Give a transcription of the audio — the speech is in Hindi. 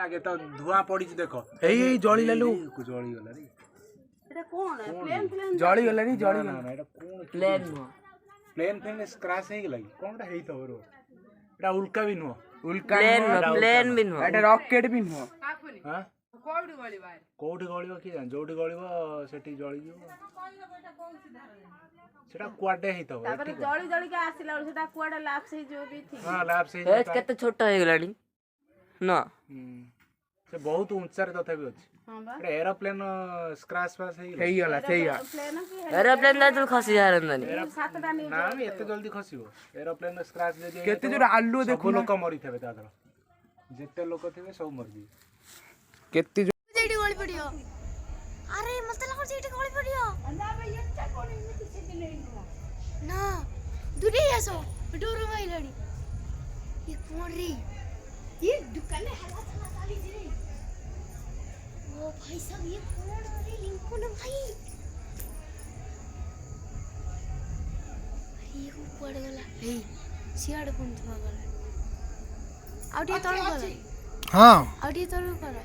आगे तो धुआं पड़ी देखो एई जळी लालू जळी गला रे एटा कोन है प्लेन जळी गला रे जळी ना एटा कोन प्लेन प्लेन स्क्रैच हे गेला कोनटा हेई तो रो एटा उल्का भी नो उल्का प्लेन भी नो एटा रॉकेट भी नो हां कोठी गळिबो की जान जोठी गळिबो सेठी जळी जो सेटा कुआडे हेई तो तापर जळी जळी के आसिला सेटा कुआडे लैप्स हे जो भी थी हां लैप्स हे केते छोटा हे गेलाडी ना से बहुत ऊंचा रे तथा भी अछि हां बा एरोप्लेन स्क्रैच पास हे गला सही एरोप्लेन ला तो खसी जा रंदनी सातटा नहीं ना एते जल्दी खसिबो एरोप्लेन स्क्रैच दे दे केते जोर आलू देखो लोक मरि थबे तादर जेते लोक थिबे सब मरबी केते जेडी गोली पड़ियो अरे मत लगो जेडी गोली पड़ियो अंदा भाई अच्छा कोन इमे किसी नहीं ना दूरी आसो डोरो भाई लड़ी ये कौन रे ये दुकान है हला चला साली जी ओ भाई साहब ये कौन रे लिंको ना भाई ये ऊपर गला हे सियाड़ कोन थवा गला आउटी तोड़ गला हां आउटी तोड़ गला